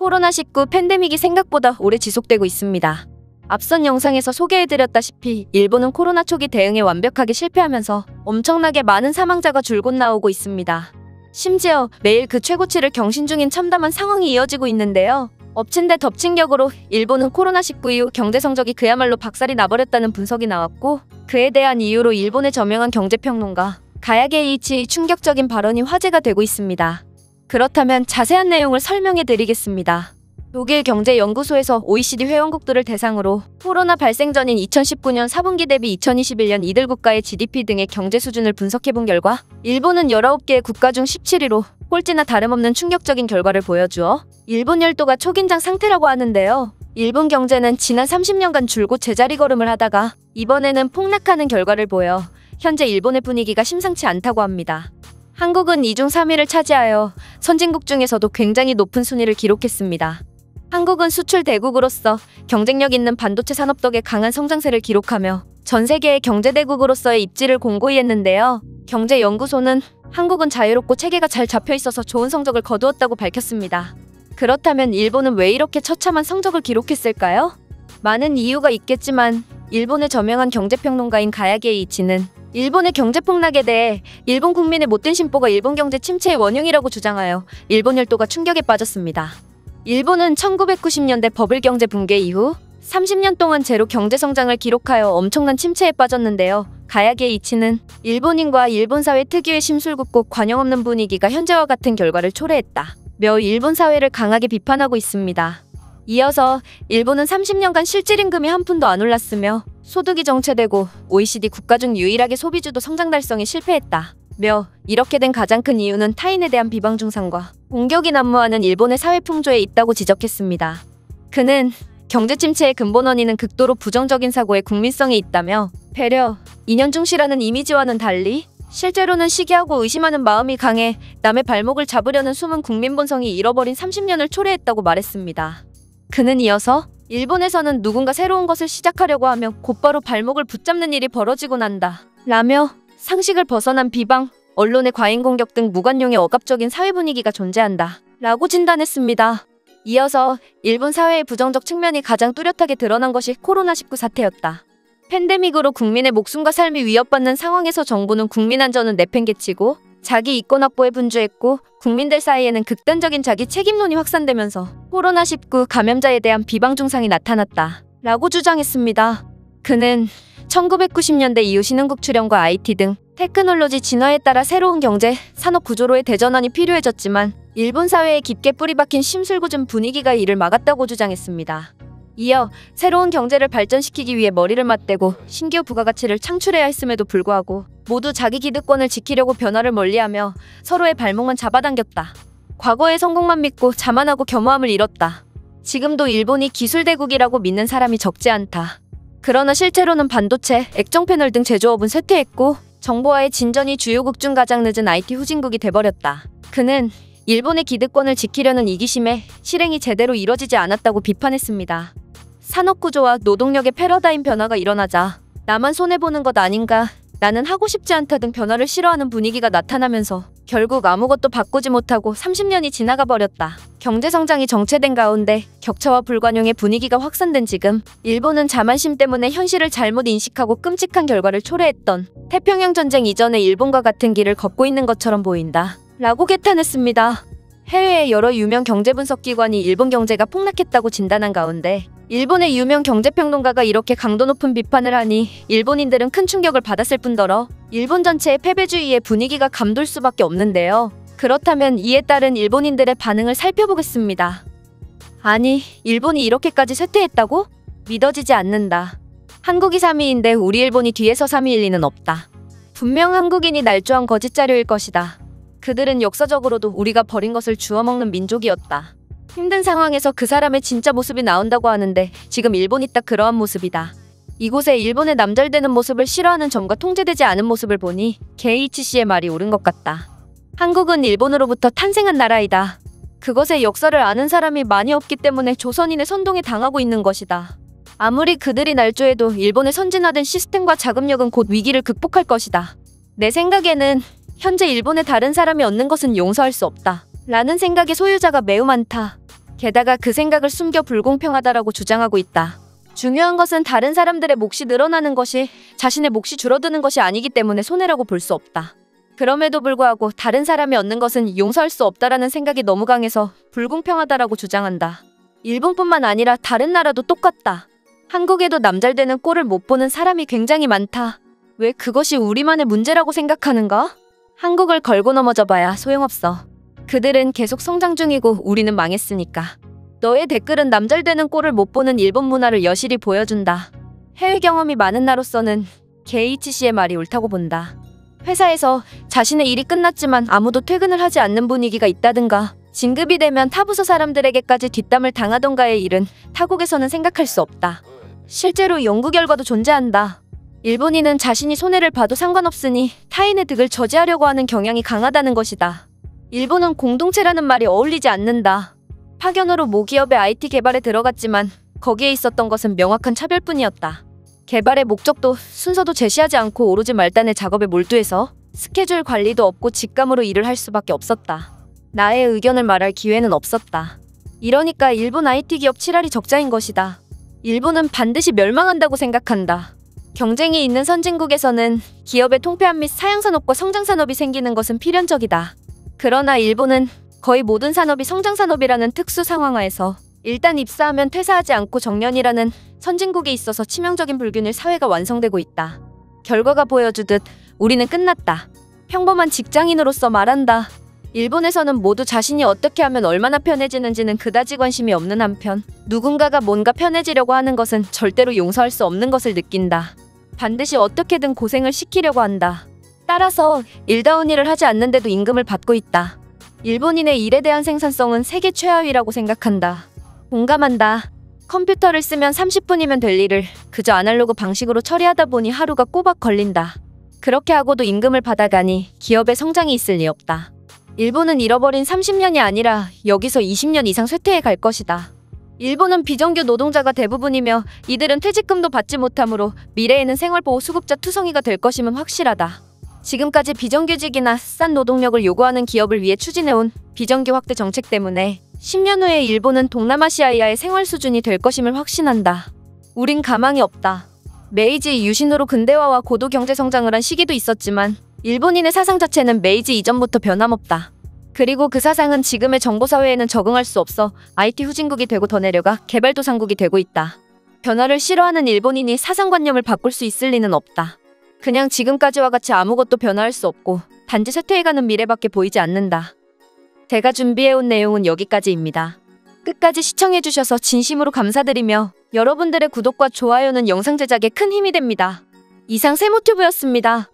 코로나19 팬데믹이 생각보다 오래 지속되고 있습니다. 앞선 영상에서 소개해드렸다시피 일본은 코로나 초기 대응에 완벽하게 실패하면서 엄청나게 많은 사망자가 줄곧 나오고 있습니다. 심지어 매일 그 최고치를 경신 중인 참담한 상황이 이어지고 있는데요. 엎친 데 덮친 격으로 일본은 코로나19 이후 경제 성적이 그야말로 박살이 나버렸다는 분석이 나왔고, 그에 대한 이유로 일본의 저명한 경제평론가 가야게 이이치의 충격적인 발언이 화제가 되고 있습니다. 그렇다면 자세한 내용을 설명해드리겠습니다. 독일 경제연구소에서 OECD 회원국들을 대상으로 코로나 발생 전인 2019년 4분기 대비 2021년 이들 국가의 GDP 등의 경제 수준을 분석해본 결과 일본은 19개의 국가 중 17위로 꼴찌나 다름없는 충격적인 결과를 보여주어 일본 열도가 초긴장 상태라고 하는데요. 일본 경제는 지난 30년간 줄곧 제자리 걸음을 하다가 이번에는 폭락하는 결과를 보여 현재 일본의 분위기가 심상치 않다고 합니다. 한국은 이 중 3위를 차지하여 선진국 중에서도 굉장히 높은 순위를 기록했습니다. 한국은 수출 대국으로서 경쟁력 있는 반도체 산업 덕에 강한 성장세를 기록하며 전 세계의 경제대국으로서의 입지를 공고히 했는데요. 경제연구소는 한국은 자유롭고 체계가 잘 잡혀있어서 좋은 성적을 거두었다고 밝혔습니다. 그렇다면 일본은 왜 이렇게 처참한 성적을 기록했을까요? 많은 이유가 있겠지만 일본의 저명한 경제평론가인 가야게 이이치는 일본의 경제 폭락에 대해 일본 국민의 못된 심보가 일본 경제 침체의 원흉이라고 주장하여 일본 열도가 충격에 빠졌습니다. 일본은 1990년대 버블 경제 붕괴 이후 30년 동안 제로 경제 성장을 기록하여 엄청난 침체에 빠졌는데요. 가야게 이이치는 일본인과 일본 사회 특유의 심술궂고 관용 없는 분위기가 현재와 같은 결과를 초래했다며 일본 사회를 강하게 비판하고 있습니다. 이어서 일본은 30년간 실질임금이 한 푼도 안 올랐으며 소득이 정체되고 OECD 국가 중 유일하게 소비주도 성장 달성에 실패했다며 이렇게 된 가장 큰 이유는 타인에 대한 비방 중상과 공격이 난무하는 일본의 사회 풍조에 있다고 지적했습니다. 그는 경제 침체의 근본 원인은 극도로 부정적인 사고의 국민성에 있다며 배려, 인연중시라는 이미지와는 달리 실제로는 시기하고 의심하는 마음이 강해 남의 발목을 잡으려는 숨은 국민 본성이 잃어버린 30년을 초래했다고 말했습니다. 그는 이어서 일본에서는 누군가 새로운 것을 시작하려고 하면 곧바로 발목을 붙잡는 일이 벌어지고 난다 라며 상식을 벗어난 비방, 언론의 과잉 공격 등 무관용의 억압적인 사회 분위기가 존재한다 라고 진단했습니다. 이어서 일본 사회의 부정적 측면이 가장 뚜렷하게 드러난 것이 코로나19 사태였다. 팬데믹으로 국민의 목숨과 삶이 위협받는 상황에서 정부는 국민 안전은 내팽개치고 자기 이권 확보에 분주했고 국민들 사이에는 극단적인 자기 책임론이 확산되면서 코로나19 감염자에 대한 비방 증상이 나타났다 라고 주장했습니다. 그는 1990년대 이후 신흥국 출현과 IT 등 테크놀로지 진화에 따라 새로운 경제, 산업 구조로의 대전환이 필요해졌지만 일본 사회에 깊게 뿌리박힌 심술궂은 분위기가 이를 막았다고 주장했습니다. 이어 새로운 경제를 발전시키기 위해 머리를 맞대고 신규 부가가치를 창출해야 했음에도 불구하고 모두 자기 기득권을 지키려고 변화를 멀리하며 서로의 발목만 잡아당겼다. 과거의 성공만 믿고 자만하고 겸허함을 잃었다. 지금도 일본이 기술대국이라고 믿는 사람이 적지 않다. 그러나 실제로는 반도체, 액정 패널 등 제조업은 쇠퇴했고 정보화의 진전이 주요국 중 가장 늦은 IT 후진국이 돼버렸다. 그는 일본의 기득권을 지키려는 이기심에 실행이 제대로 이뤄지지 않았다고 비판했습니다. 산업구조와 노동력의 패러다임 변화가 일어나자 나만 손해보는 것 아닌가, 나는 하고 싶지 않다 등 변화를 싫어하는 분위기가 나타나면서 결국 아무것도 바꾸지 못하고 30년이 지나가 버렸다. 경제성장이 정체된 가운데 격차와 불관용의 분위기가 확산된 지금 일본은 자만심 때문에 현실을 잘못 인식하고 끔찍한 결과를 초래했던 태평양 전쟁 이전의 일본과 같은 길을 걷고 있는 것처럼 보인다 라고 개탄했습니다. 해외의 여러 유명 경제분석기관이 일본 경제가 폭락했다고 진단한 가운데 일본의 유명 경제평론가가 이렇게 강도 높은 비판을 하니 일본인들은 큰 충격을 받았을 뿐더러 일본 전체의 패배주의의 분위기가 감돌 수밖에 없는데요. 그렇다면 이에 따른 일본인들의 반응을 살펴보겠습니다. 아니, 일본이 이렇게까지 쇠퇴했다고? 믿어지지 않는다. 한국이 3위인데 우리 일본이 뒤에서 3위일 리는 없다. 분명 한국인이 날조한 거짓자료일 것이다. 그들은 역사적으로도 우리가 버린 것을 주워먹는 민족이었다. 힘든 상황에서 그 사람의 진짜 모습이 나온다고 하는데 지금 일본이 딱 그러한 모습이다. 이곳에 일본의 남잘되는 모습을 싫어하는 점과 통제되지 않은 모습을 보니 게이치 씨의 말이 옳은 것 같다. 한국은 일본으로부터 탄생한 나라이다. 그것의 역사를 아는 사람이 많이 없기 때문에 조선인의 선동에 당하고 있는 것이다. 아무리 그들이 날조해도 일본의 선진화된 시스템과 자금력은 곧 위기를 극복할 것이다. 내 생각에는 현재 일본의 다른 사람이 얻는 것은 용서할 수 없다 라는 생각의 소유자가 매우 많다. 게다가 그 생각을 숨겨 불공평하다라고 주장하고 있다. 중요한 것은 다른 사람들의 몫이 늘어나는 것이 자신의 몫이 줄어드는 것이 아니기 때문에 손해라고 볼 수 없다. 그럼에도 불구하고 다른 사람이 얻는 것은 용서할 수 없다라는 생각이 너무 강해서 불공평하다라고 주장한다. 일본뿐만 아니라 다른 나라도 똑같다. 한국에도 남잘되는 꼴을 못 보는 사람이 굉장히 많다. 왜 그것이 우리만의 문제라고 생각하는가? 한국을 걸고 넘어져 봐야 소용없어. 그들은 계속 성장 중이고 우리는 망했으니까. 너의 댓글은 남잘되는 꼴을 못 보는 일본 문화를 여실히 보여준다. 해외 경험이 많은 나로서는 KHC의 말이 옳다고 본다. 회사에서 자신의 일이 끝났지만 아무도 퇴근을 하지 않는 분위기가 있다든가 진급이 되면 타부서 사람들에게까지 뒷담을 당하던가의 일은 타국에서는 생각할 수 없다. 실제로 연구 결과도 존재한다. 일본인은 자신이 손해를 봐도 상관없으니 타인의 득을 저지하려고 하는 경향이 강하다는 것이다. 일본은 공동체라는 말이 어울리지 않는다. 파견으로 모 기업의 IT 개발에 들어갔지만 거기에 있었던 것은 명확한 차별뿐이었다. 개발의 목적도 순서도 제시하지 않고 오로지 말단의 작업에 몰두해서 스케줄 관리도 없고 직감으로 일을 할 수밖에 없었다. 나의 의견을 말할 기회는 없었다. 이러니까 일본 IT 기업 칠할이 적자인 것이다. 일본은 반드시 멸망한다고 생각한다. 경쟁이 있는 선진국에서는 기업의 통폐합 및 사양산업과 성장산업이 생기는 것은 필연적이다. 그러나 일본은 거의 모든 산업이 성장산업이라는 특수 상황하에서 일단 입사하면 퇴사하지 않고 정년이라는 선진국에 있어서 치명적인 불균일 사회가 완성되고 있다. 결과가 보여주듯 우리는 끝났다. 평범한 직장인으로서 말한다. 일본에서는 모두 자신이 어떻게 하면 얼마나 편해지는지는 그다지 관심이 없는 한편 누군가가 뭔가 편해지려고 하는 것은 절대로 용서할 수 없는 것을 느낀다. 반드시 어떻게든 고생을 시키려고 한다. 따라서 일다운 일을 하지 않는데도 임금을 받고 있다. 일본인의 일에 대한 생산성은 세계 최하위라고 생각한다. 공감한다. 컴퓨터를 쓰면 30분이면 될 일을 그저 아날로그 방식으로 처리하다 보니 하루가 꼬박 걸린다. 그렇게 하고도 임금을 받아가니 기업의 성장이 있을 리 없다. 일본은 잃어버린 30년이 아니라 여기서 20년 이상 쇠퇴해 갈 것이다. 일본은 비정규 노동자가 대부분이며 이들은 퇴직금도 받지 못하므로 미래에는 생활보호수급자 투성이가 될 것임은 확실하다. 지금까지 비정규직이나 싼 노동력을 요구하는 기업을 위해 추진해온 비정규 확대 정책 때문에 10년 후에 일본은 동남아시아 이하의 생활 수준이 될 것임을 확신한다. 우린 가망이 없다. 메이지 유신으로 근대화와 고도 경제 성장을 한 시기도 있었지만 일본인의 사상 자체는 메이지 이전부터 변함없다. 그리고 그 사상은 지금의 정보사회에는 적응할 수 없어 IT 후진국이 되고 더 내려가 개발도상국이 되고 있다. 변화를 싫어하는 일본인이 사상관념을 바꿀 수 있을 리는 없다. 그냥 지금까지와 같이 아무것도 변화할 수 없고 단지 쇠퇴해가는 미래밖에 보이지 않는다. 제가 준비해온 내용은 여기까지입니다. 끝까지 시청해주셔서 진심으로 감사드리며 여러분들의 구독과 좋아요는 영상 제작에 큰 힘이 됩니다. 이상 세모튜브였습니다.